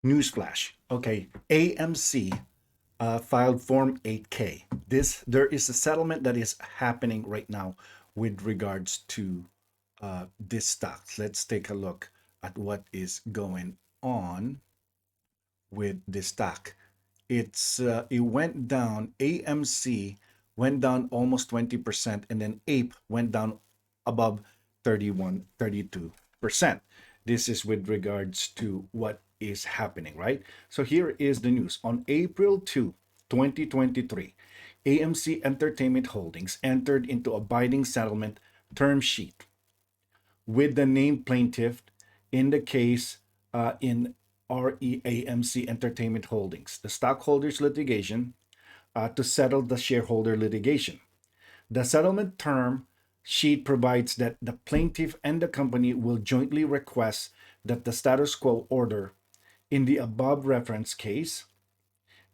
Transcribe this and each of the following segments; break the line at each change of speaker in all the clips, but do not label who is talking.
Newsflash. Okay, AMC filed Form 8K. There is a settlement that is happening right now with regards to this stock. Let's take a look at what is going on with this stock. It went down. AMC went down almost 20%, and then APE went down above 32%. This is with regards to what is happening, right? So here is the news. On April 2, 2023, AMC Entertainment Holdings entered into a binding settlement term sheet with the named plaintiff in the case in REAMC Entertainment Holdings, the stockholders litigation, to settle the shareholder litigation. The settlement term sheet provides that the plaintiff and the company will jointly request that the status quo order in the above reference case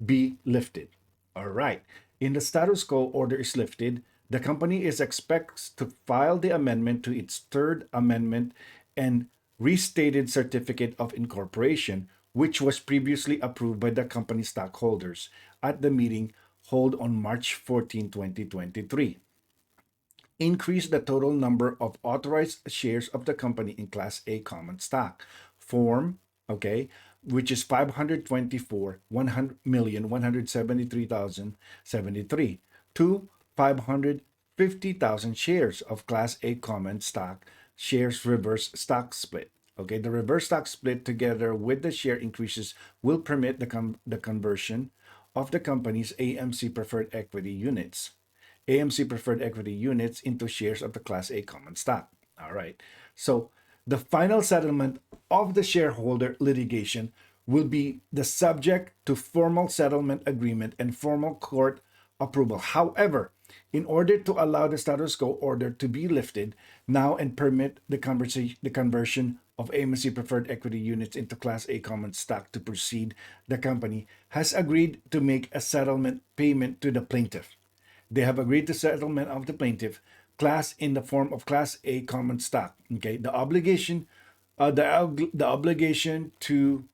be lifted. All right. In the status quo order is lifted, the company is expects to file the amendment to its third amendment and restated certificate of incorporation, which was previously approved by the company stockholders at the meeting held on March 14, 2023. Increase the total number of authorized shares of the company in Class A common stock. Form, okay, which is 524 100,173,073 to 550,000 shares of Class A common stock shares reverse stock split. Okay, the reverse stock split together with the share increases will permit the conversion of the company's AMC preferred equity units into shares of the Class A common stock. All right. So the final settlement of the shareholder litigation will be the subject to formal settlement agreement and formal court approval. However, in order to allow the status quo order to be lifted now and permit the conversion of AMC preferred equity units into Class A common stock to proceed, the company has agreed to make a settlement payment to the plaintiff. They have agreed to settlement of the plaintiff class in the form of Class A common stock. Okay, the obligation to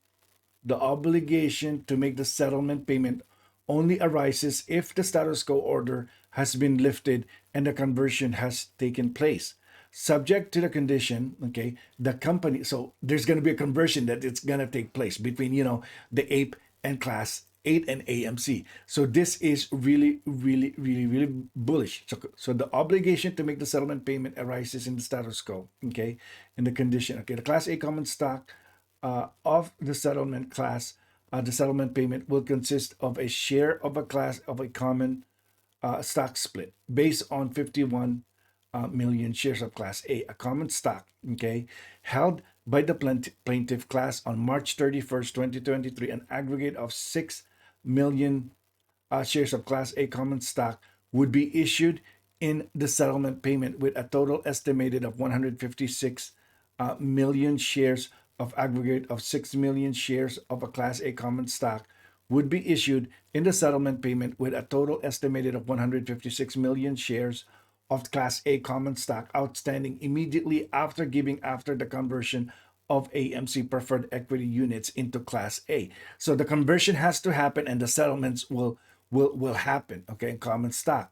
make the settlement payment only arises if the status quo order has been lifted and the conversion has taken place. Subject to the condition, okay, the company, so there's going to be a conversion that it's going to take place between, the APE and Class 8 and AMC. So this is really, really, really, really bullish. So the obligation to make the settlement payment arises in the status quo, okay, in the condition, okay, the Class A common stock of the settlement class, the settlement payment will consist of a share of a common stock split based on 51 million shares of Class A common stock, okay, held by the plaintiff class on March 31st, 2023, an aggregate of 6 million shares of Class A common stock would be issued in the settlement payment, with a total estimated of 156 million shares of aggregate of 6 million shares of a Class A common stock would be issued in the settlement payment, with a total estimated of 156 million shares of Class A common stock outstanding immediately after the conversion of AMC preferred equity units into Class A. So the conversion has to happen and the settlements will happen, okay, in common stock.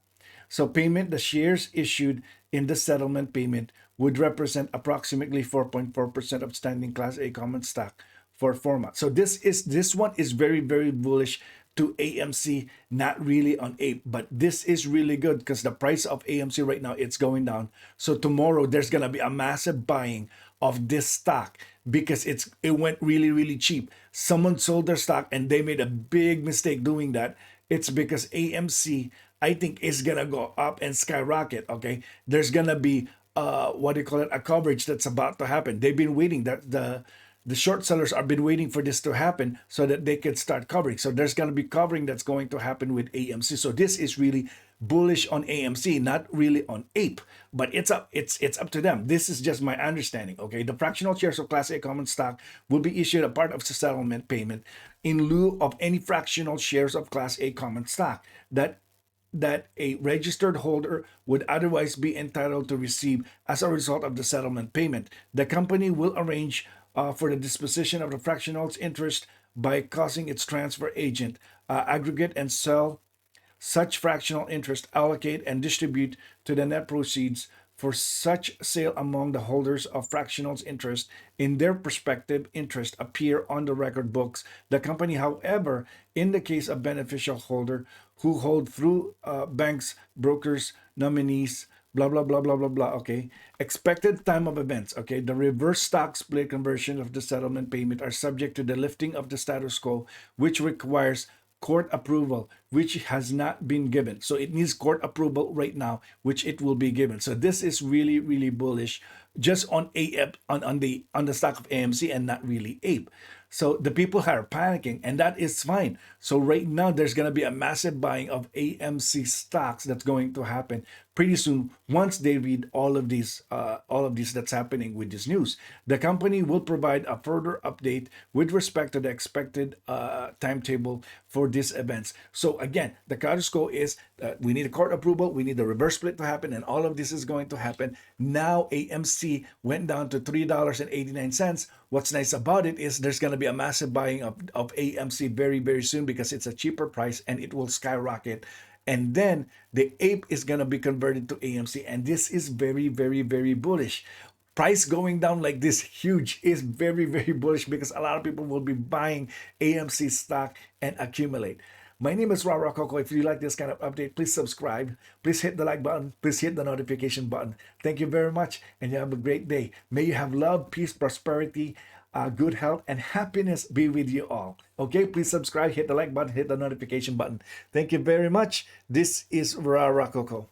So the shares issued in the settlement payment would represent approximately 4.4% of standing Class A common stock for format. So this one is very, very bullish to AMC, not really on APE, but this is really good because the price of AMC right now, it's going down. So tomorrow there's gonna be a massive buying of this stock because it went really, really cheap. Someone sold their stock and they made a big mistake doing that. It's because AMC, I think, is gonna go up and skyrocket. Okay, there's gonna be a coverage that's about to happen. They've been waiting. That the short sellers have been waiting for this to happen so that they can start covering. So there's going to be covering that's going to happen with AMC. So this is really bullish on AMC, not really on APE, but it's up to them. This is just my understanding. Okay, the fractional shares of Class A common stock will be issued a part of the settlement payment in lieu of any fractional shares of Class A common stock that a registered holder would otherwise be entitled to receive as a result of the settlement payment. The company will arrange for the disposition of the fractional's interest by causing its transfer agent aggregate and sell such fractional interest, allocate and distribute to the net proceeds for such sale among the holders of fractionals interest in their prospective interest appear on the record books. The company, however, in the case of beneficial holder who hold through banks, brokers, nominees, blah blah blah blah blah blah. Okay, expected time of events. Okay, the reverse stock split conversion of the settlement payment are subject to the lifting of the status quo, which requires court approval, which has not been given. So it needs court approval right now, which it will be given. So this is really, really bullish just on on the stock of AMC and not really APE. So the people are panicking, and that is fine. So right now there's gonna be a massive buying of AMC stocks that's going to happen pretty soon once they read all of these that's happening with this news. The company will provide a further update with respect to the expected timetable for these events. So again, the status quo is we need a court approval, we need the reverse split to happen, and all of this is going to happen. Now AMC went down to $3.89. What's nice about it is there's going to be a massive buying of AMC very, very soon because it's a cheaper price and it will skyrocket. And then the APE is going to be converted to AMC. And this is very, very, very bullish. Price going down like this huge is very, very bullish because a lot of people will be buying AMC stock and accumulate. My name is Rara Coco. If you like this kind of update, please subscribe. Please hit the like button. Please hit the notification button. Thank you very much, and you have a great day. May you have love, peace, prosperity, good health, and happiness be with you all. Okay, please subscribe, hit the like button, hit the notification button. Thank you very much. This is Rara Coco.